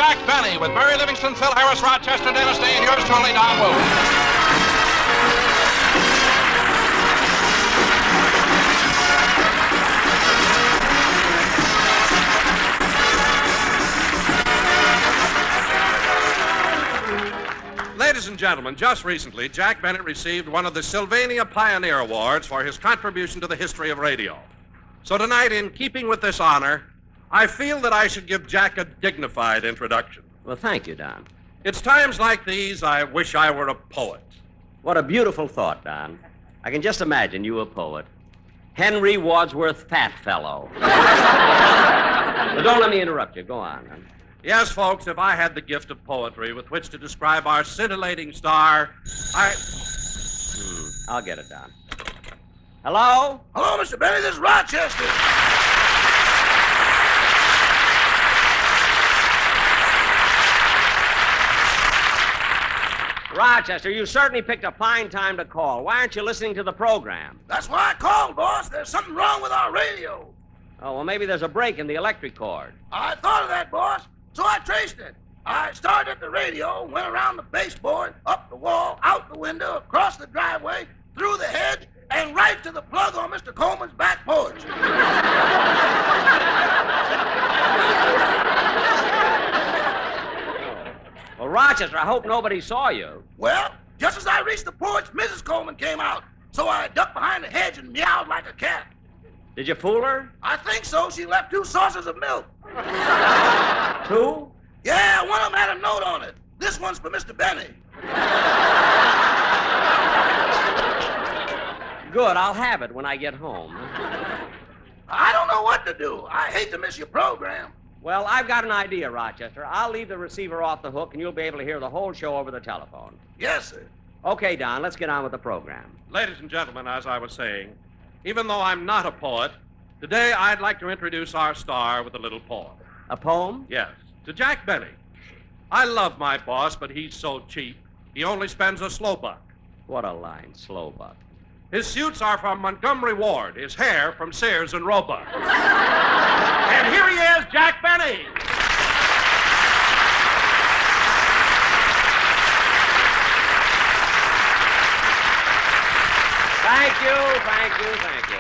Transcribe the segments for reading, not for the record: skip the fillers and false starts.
Jack Benny with Murray Livingston, Phil Harris, Rochester, Dennis Day, and yours truly, Don Wood. Ladies and gentlemen, just recently, Jack Bennett received one of the Sylvania Pioneer Awards for his contribution to the history of radio. So tonight, in keeping with this honor, I feel that I should give Jack a dignified introduction. Well, thank you, Don. It's times like these I wish I were a poet. What a beautiful thought, Don. I can just imagine you a poet. Henry Wadsworth Fatfellow. But don't let me interrupt you. Go on. Yes, folks, if I had the gift of poetry with which to describe our scintillating star, I'll get it, Don. Hello? Hello, Mr. Benny. This is Rochester. Rochester, you certainly picked a fine time to call. Why aren't you listening to the program? That's why I called, boss. There's something wrong with our radio. Oh, well, maybe there's a break in the electric cord. I thought of that, boss. So I traced it. I started at the radio, went around the baseboard, up the wall, out the window, across the driveway, through the hedge, and right to the plug on Mr. Coleman's back porch. Well, Rochester, I hope nobody saw you. Well, just as I reached the porch, Mrs. Coleman came out. So I ducked behind the hedge and meowed like a cat. Did you fool her? I think so. She left 2 saucers of milk. 2? Yeah, one of them had a note on it. This one's for Mr. Benny. Good, I'll have it when I get home. I don't know what to do. I hate to miss your program. Well, I've got an idea, Rochester. I'll leave the receiver off the hook, and you'll be able to hear the whole show over the telephone. Yes, sir. Okay, Don, let's get on with the program. ladies and gentlemen, as I was saying, even though I'm not a poet, today I'd like to introduce our star with a little poem. A poem? Yes, to Jack Benny. I love my boss, but he's so cheap. He only spends a slow buck. What a line, slow buck. His suits are from Montgomery Ward, his hair from Sears and Roebuck. And here he is, Jack Benny. Thank you.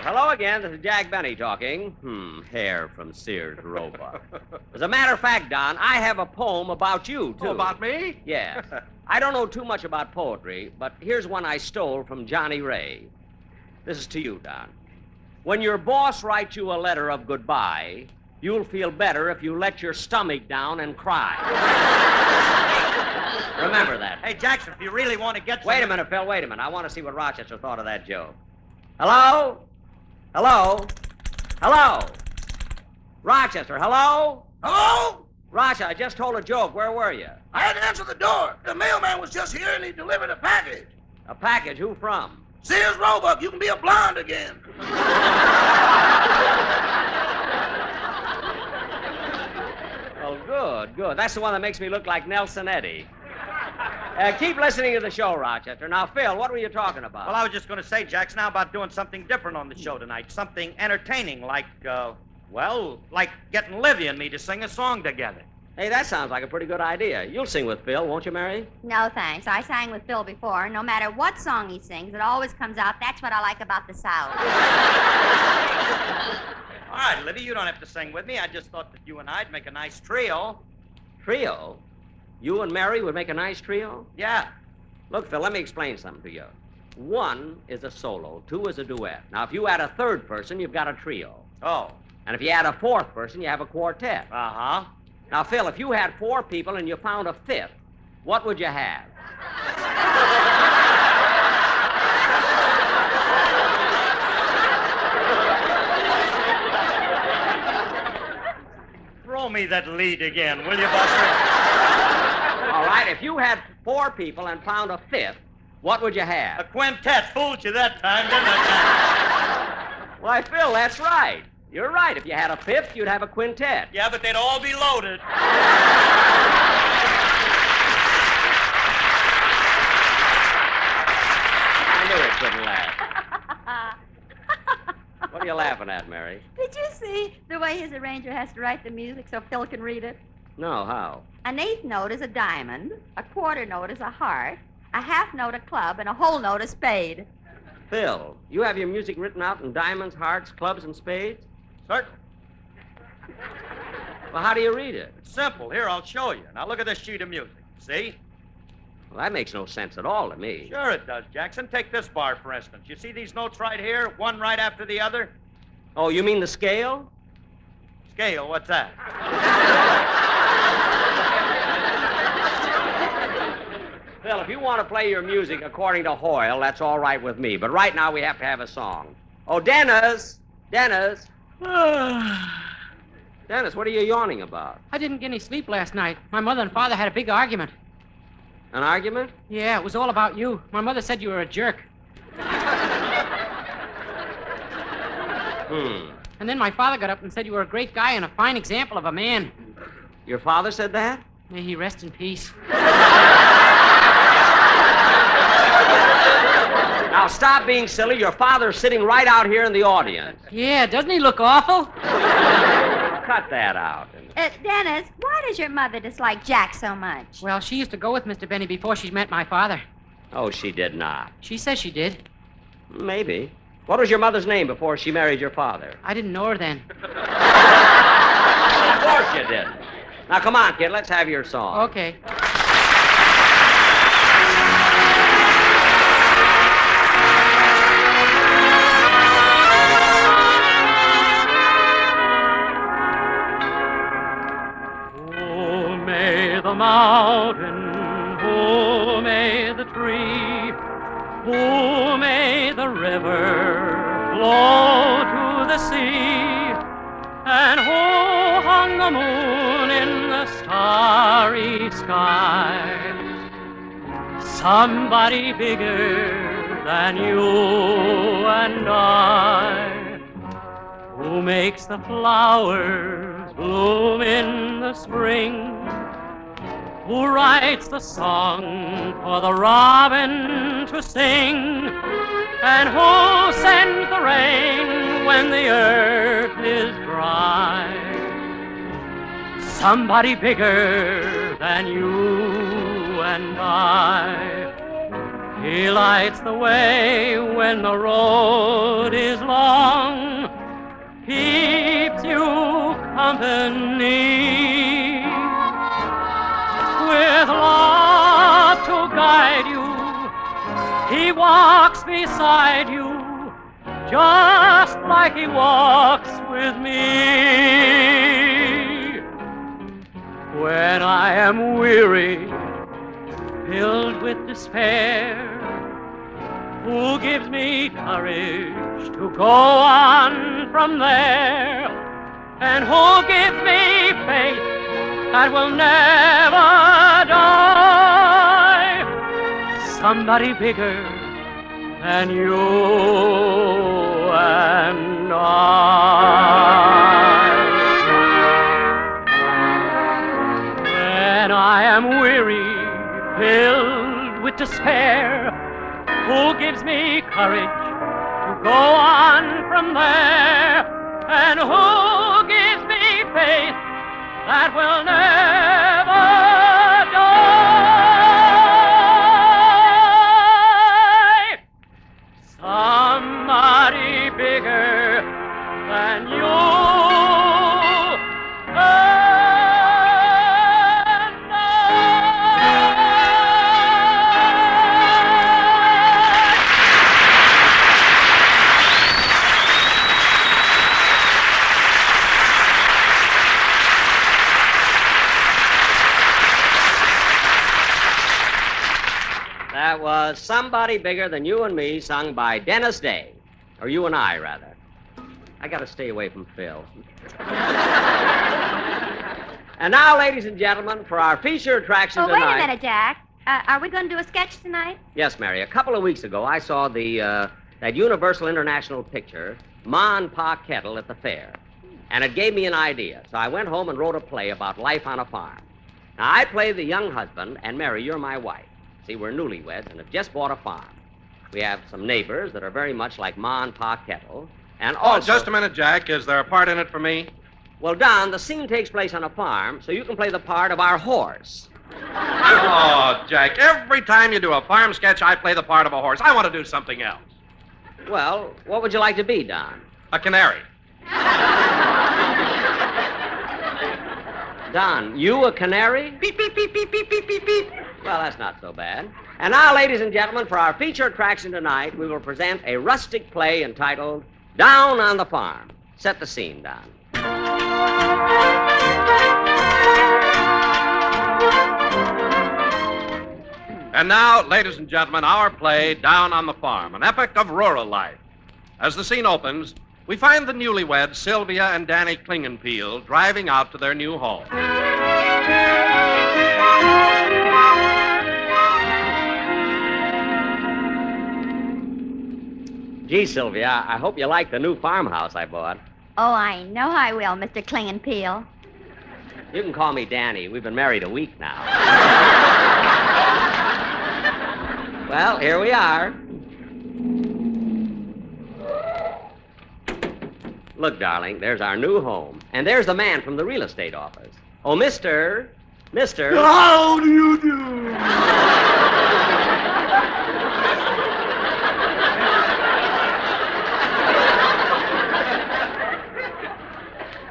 Hello again, this is Jack Benny talking. Hair from Sears Roebuck. As a matter of fact, Don, I have a poem about you, too. Oh, about me? Yes. I don't know too much about poetry, but here's one I stole from Johnny Ray. This is to you, Don. When your boss writes you a letter of goodbye, you'll feel better if you let your stomach down and cry. Remember that. Hey, Jackson, if you really want to get... Wait a minute, Phil, wait a minute. I want to see what Rochester thought of that joke. Hello? Hello? Hello? Rochester, hello? Hello? Rochester, I just told a joke. Where were you? I had to answer the door. The mailman was just here and he delivered a package. A package? Who from? Sears Roebuck, you can be a blonde again. Well, good. That's the one that makes me look like Nelson Eddy. Keep listening to the show, Rochester. Now, Phil, what were you talking about? Well, I was just going to say, Jackson, how about doing something different on the show tonight? Something entertaining, like getting Livy and me to sing a song together. Hey, that sounds like a pretty good idea. You'll sing with Phil, won't you, Mary? No, thanks. I sang with Phil before. No matter what song he sings, it always comes out. That's what I like about the South. All right, Livy, you don't have to sing with me. I just thought that you and I'd make a nice trio. Trio? You and Mary would make a nice trio? Yeah. Look, Phil, let me explain something to you. 1 is a solo, 2 is a duet. Now, if you add a third person, you've got a trio. Oh. And if you add a fourth person, you have a quartet. Uh-huh. Now, Phil, if you had 4 people and you found a fifth, what would you have? Throw me that lead again, will you, Buster? All right, if you had 4 people and found a fifth, what would you A have? quintet. Fooled you that time, didn't I? Why, Phil, that's right. You're right. If you had a fifth, you'd have a quintet. Yeah, but they'd all be loaded. I knew it couldn't laugh. What are you laughing at, Mary? Did you see the way his arranger has to write the music so Phil can read it? No, how? An eighth note is a diamond, a quarter note is a heart, a half note a club, and a whole note a spade. Phil, you have your music written out in diamonds, hearts, clubs, and spades? Certainly. Well, how do you read it? It's simple. Here, I'll show you. Now, look at this sheet of music. See? Well, that makes no sense at all to me. Sure it does, Jackson. Take this bar, for instance. You see these notes right here, one right after the other? Oh, you mean the scale? Scale, what's that? Phil, if you want to play your music according to Hoyle, that's all right with me. But right now we have to have a song. Oh, Dennis! Dennis! Dennis, what are you yawning about? I didn't get any sleep last night. My mother and father had a big argument. An argument? Yeah, it was all about you. My mother said you were a jerk. And then my father got up and said you were a great guy and a fine example of a man. Your father said that? May he rest in peace. Now, stop being silly. Your father's sitting right out here in the audience. Yeah, doesn't he look awful? Cut that out. Dennis, why does your mother dislike Jack so much? Well, she used to go with Mr. Benny before she met my father. Oh, she did not. She says she did. Maybe. What was your mother's name before she married your father? I didn't know her then. Of course you didn't. Now, come on, kid. Let's have your song. Okay. Oh, may the mountain, oh, may the tree, oh, may the river flow to the sea, and oh, hung the moon in the starry sky, somebody bigger than you and I, who makes the flowers bloom in the spring, who writes the song for the robin to sing, and who sends the rain when the earth is dry. Somebody bigger than you and I. He lights the way when the road is long, keeps you company, with love to guide you. He walks beside you, just like he walks with me. When I am weary, filled with despair, who gives me courage to go on from there, and who gives me faith that will never die. Somebody bigger than you and I. When I am weary, filled with despair, who gives me courage to go on from there, and who gives me faith that will never die. Somebody bigger than you and I. That was Somebody Bigger Than You and Me, sung by Dennis Day. Or you and I, rather. I gotta stay away from Phil. And now, ladies and gentlemen, for our feature attraction Wait tonight. a minute, Jack. Are we going to do a sketch tonight? Yes, Mary. A couple of weeks ago, I saw that Universal International picture, Ma and Pa Kettle, at the fair. And it gave me an idea. So I went home and wrote a play about life on a farm. Now, I play the young husband, and Mary, you're my wife. See, we're newlyweds and have just bought a farm. We have some neighbors that are very much like Ma and Pa Kettle. And Oh, also... just a minute, Jack. Is there a part in it for me? Well, Don, the scene takes place on a farm, so you can play the part of our horse. Oh, Jack, every time you do a farm sketch, I play the part of a horse. I want to do something else. Well, what would you like to be, Don? A canary. Don, you a canary? Beep, beep, beep, beep, beep, beep, beep, beep. Well, that's not so bad. And now, ladies and gentlemen, for our feature attraction tonight, we will present a rustic play entitled Down on the Farm. Set the scene, Don. And now, ladies and gentlemen, our play, Down on the Farm, an epic of rural life. As the scene opens, we find the newlyweds, Sylvia and Danny Klingenpeel, driving out to their new home. Gee, Sylvia, I hope you like the new farmhouse I bought. Oh, I know I will, Mr. Klingenpeel. You can call me Danny. We've been married a week now. Well, here we are. Look, darling, there's our new home. And there's the man from the real estate office. Oh, Mister. How do you do?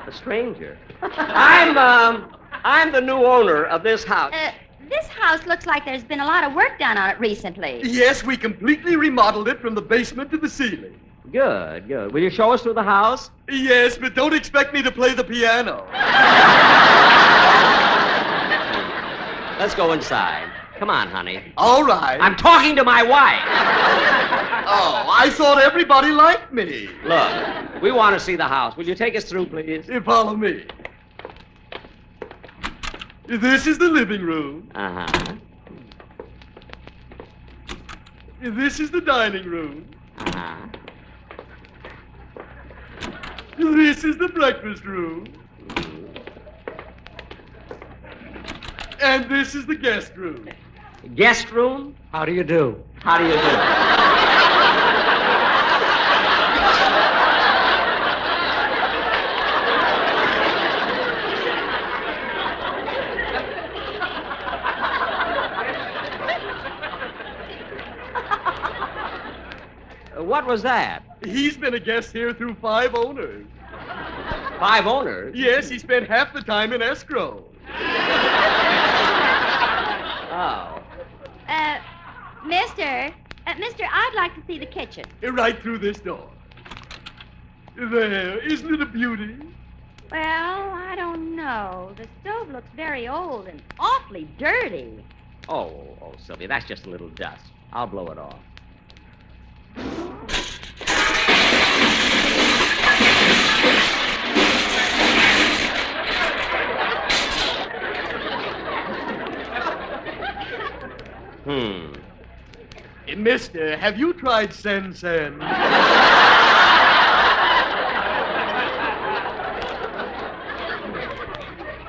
A stranger. I'm the new owner of this house. This house looks like there's been a lot of work done on it recently. Yes, we completely remodeled it from the basement to the ceiling. Good. Will you show us through the house? Yes, but don't expect me to play the piano. Let's go inside. Come on, honey. All right. I'm talking to my wife. Oh, I thought everybody liked me. Look, we want to see the house. Will you take us through, please? Follow me. This is the living room. Uh-huh. This is the dining room. Uh-huh. This is the breakfast room. And this is the guest room. Guest room? How do you do? How do you do? What was that? He's been a guest here through 5 owners. 5 owners? Yes, he spent half the time in escrow. Oh. Mister, I'd like to see the kitchen. Right through this door. There, isn't it a beauty? Well, I don't know. The stove looks very old and awfully dirty. Oh, Sylvia, that's just a little dust. I'll blow it off. Mister, have you tried Sen-Sen?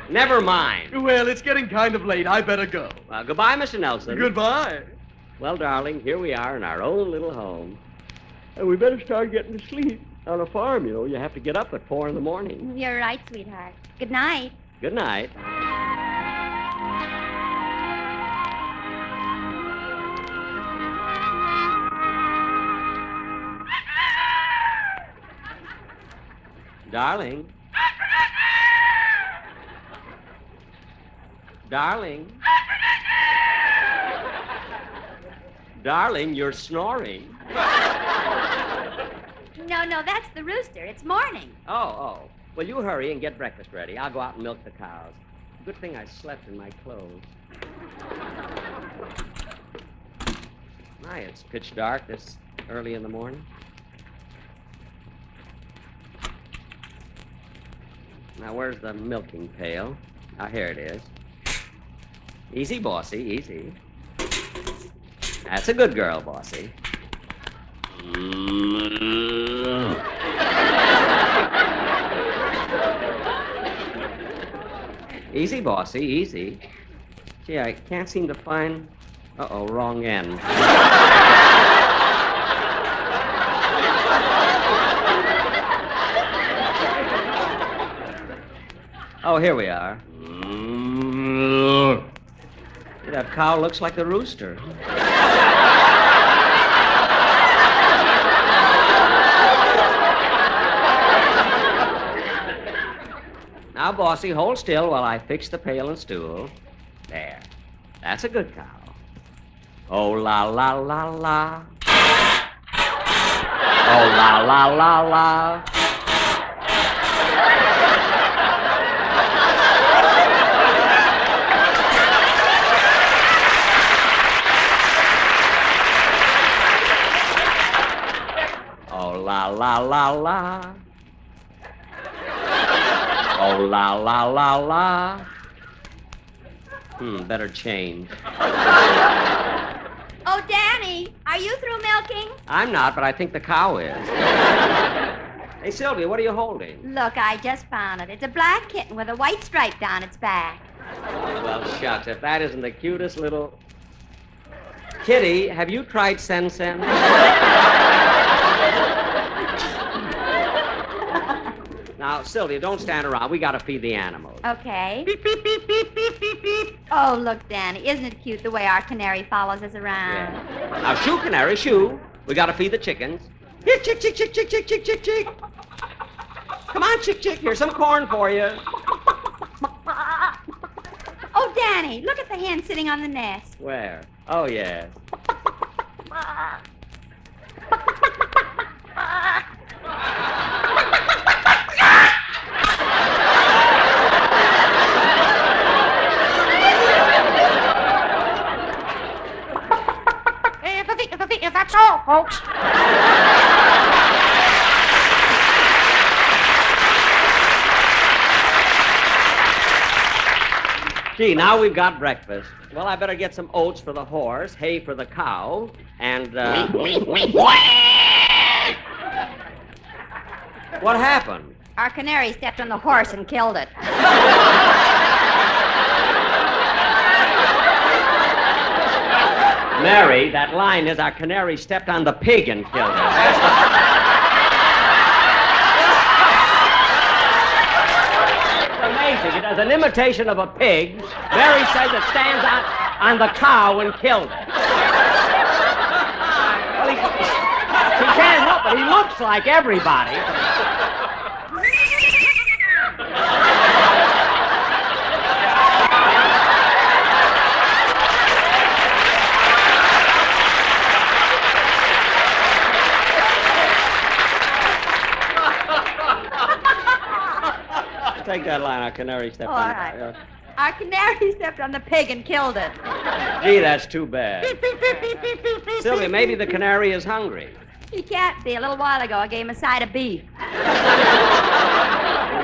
Never mind. Well, it's getting kind of late. I better go. Goodbye, Mr. Nelson. Goodbye. Well, darling, here we are in our own little home. We better start getting to sleep. On a farm, you have to get up at 4 in the morning. You're right, sweetheart. Good night. Good night. Darling. Darling. Darling, you're snoring. No, that's the rooster. It's morning. Oh. Well, you hurry and get breakfast ready. I'll go out and milk the cows. Good thing I slept in my clothes. My, it's pitch dark this early in the morning. Now, where's the milking pail? Ah, here it is. Easy, Bossy, easy. That's a good girl, Bossy. Easy, Bossy, easy. Gee, I can't seem to find... Uh-oh, wrong end. Oh, here we are. That cow looks like the rooster. Now, Bossy, hold still while I fix the pail and stool. There. That's a good cow. Oh, la, la, la, la. Oh, la, la, la, la. Oh, la, la, la, la. Oh, la, la, la, la. Better change. Oh, Danny, are you through milking? I'm not, but I think the cow is. Hey, Sylvia, what are you holding? Look, I just found it. It's a black kitten with a white stripe down its back. Oh, well, shucks, if that isn't the cutest little... Kitty, have you tried Sen Sen? Now, Sylvia, don't stand around. We gotta feed the animals. Okay. Beep, beep, beep, beep, beep, beep, beep. Oh, look, Danny, isn't it cute the way our canary follows us around? Yeah. Now, shoo, canary, shoo. We gotta feed the chickens. Here, chick, chick, chick, chick, chick, chick, chick, chick. Come on, chick, chick. Here's some corn for you. Oh, Danny, look at the hen sitting on the nest. Where? Oh, yes. If that's all, folks. Gee, now we've got breakfast. Well, I better get some oats for the horse, hay for the cow, and, What happened? Our canary stepped on the horse and killed it. Mary, that line is our canary stepped on the pig and killed it. It's amazing. It has an imitation of a pig. Mary says it stands on the cow and killed it. Well, he can't help it. He looks like everybody. Take that line, our canary stepped All on right. it. Our canary stepped on the pig and killed it. Gee, that's too bad. Sylvia, maybe the canary is hungry. He can't be. A little while ago, I gave him a side of beef.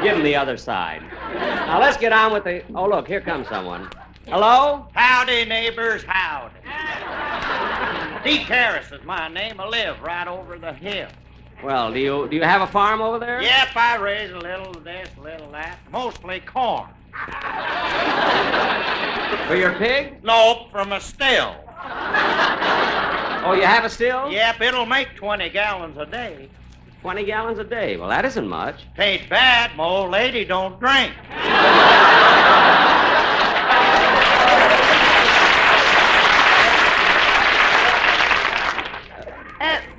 Give him the other side. Now, let's get on with the... Oh, look, here comes someone. Hello? Howdy, neighbors, howdy. Deke Harris is my name. I live right over the hill. Well, do you have a farm over there? Yep, I raise a little of this, a little of that. Mostly corn. For your pig? Nope, from a still. Oh, you have a still? Yep, it'll make 20 gallons a day. 20 gallons a day. Well, that isn't much. Tain't bad. My old lady don't drink.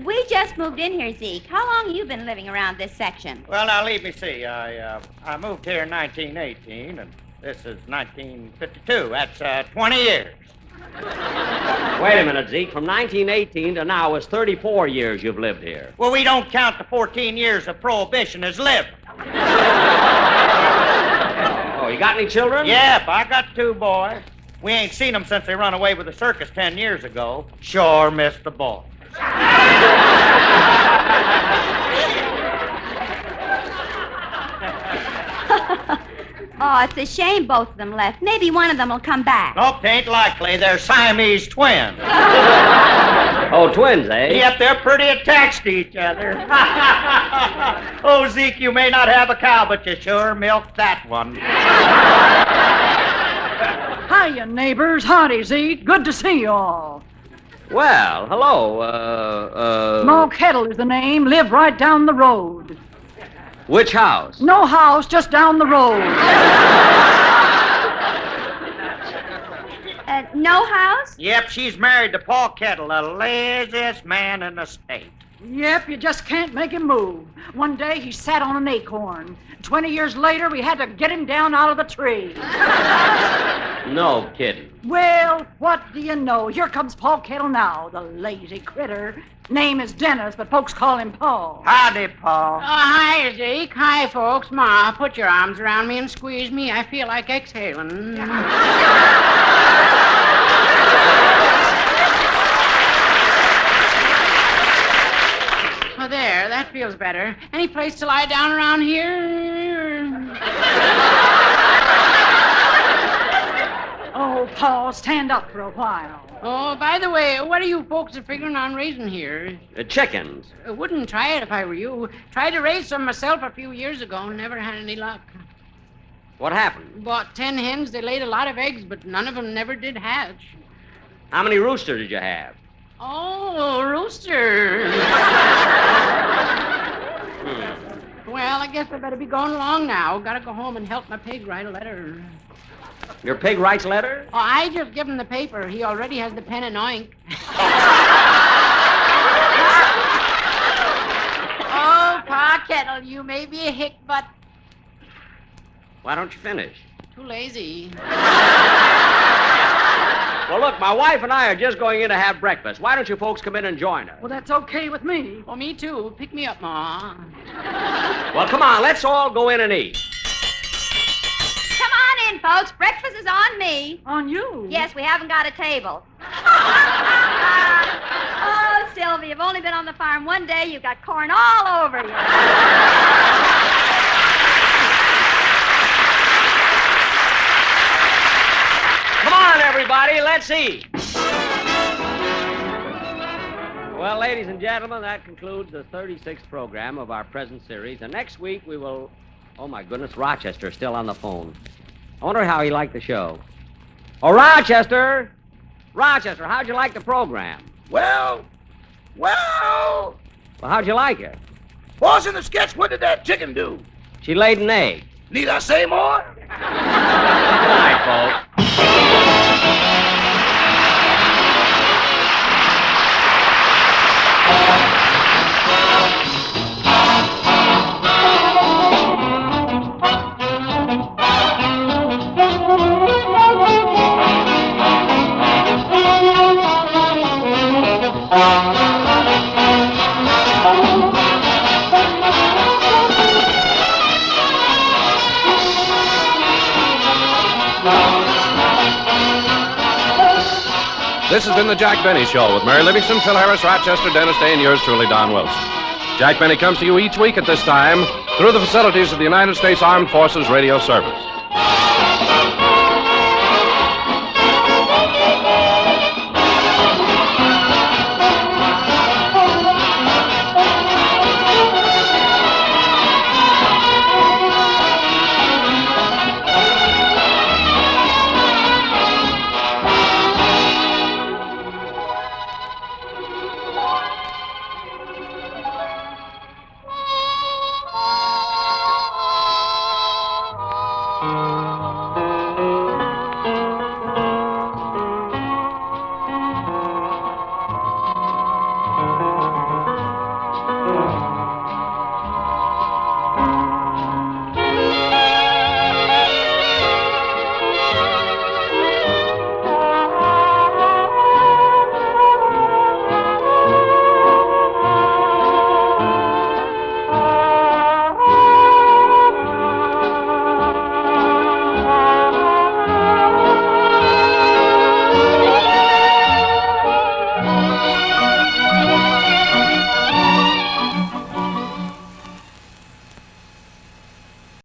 We just moved in here, Zeke. How long have you been living around this section? Well, now, let me see. I moved here in 1918, and this is 1952. That's 20 years. Wait a minute, Zeke. From 1918 to now is 34 years you've lived here. Well, we don't count the 14 years of Prohibition as living. Oh, you got any children? Yep, I got 2 boys. We ain't seen them since they run away with the circus 10 years ago. Sure missed the boys. Oh, it's a shame both of them left. Maybe one of them will come back. Nope, tain't likely. They're Siamese twins. Oh, twins, eh? Yep, they're pretty attached to each other. Oh, Zeke, you may not have a cow, but you sure milked that one. Hiya, neighbors. Howdy, Zeke. Good to see you all. Well, hello, Mo Kettle is the name. Live right down the road. Which house? No house, just down the road. No house? Yep, she's married to Paul Kettle, the laziest man in the state. Yep, you just can't make him move. One day he sat on an acorn. 20 years later, we had to get him down out of the tree. No kidding. Well, what do you know? Here comes Paul Kettle now, the lazy critter. Name is Dennis, but folks call him Paul. Howdy, Paul. Oh, hi, Zeke. Hi, folks. Ma, put your arms around me and squeeze me. I feel like exhaling. Oh, there. That feels better. Any place to lie down around here? Oh, Paul, stand up for a while. Oh, by the way, what are you folks figuring on raising here? Chickens. I wouldn't try it if I were you. Tried to raise some myself a few years ago. Never had any luck. What happened? Bought 10 hens. They laid a lot of eggs, but none of them never did hatch. How many roosters did you have? Oh, roosters. Well, I guess I better be going along now. Gotta go home and help my pig write a letter. Your pig writes letter? Oh, I just give him the paper. He already has the pen and ink. Oh, Pa Kettle, you may be a hick, but Why don't you finish? too lazy. Well, look, my wife and I are just going in to have breakfast. Why don't you folks come in and join us? Well, that's okay with me. Oh, me too. Pick me up, Ma. Well, come on, let's all go in and eat. Come on in, folks. Breakfast is on me. On you? Yes, we haven't got a table. Oh, Sylvia, you've only been on the farm one day. You've got corn all over you. Come on, everybody, let's eat. Well, ladies and gentlemen, that concludes the 36th program of our present series. And next week we will... Oh, my goodness, Rochester's still on the phone. I wonder how he liked the show. Oh, Rochester! Rochester, how'd you like the program? Well, Well, how'd you like it? boss, in the sketch, what did that chicken do? She laid an egg. Need I say more? Good night, folks. This has been the Jack Benny Show with Mary Livingston, Phil Harris, Rochester, Dennis Day, and yours truly, Don Wilson. Jack Benny comes to you each week at this time through the facilities of the United States Armed Forces Radio Service.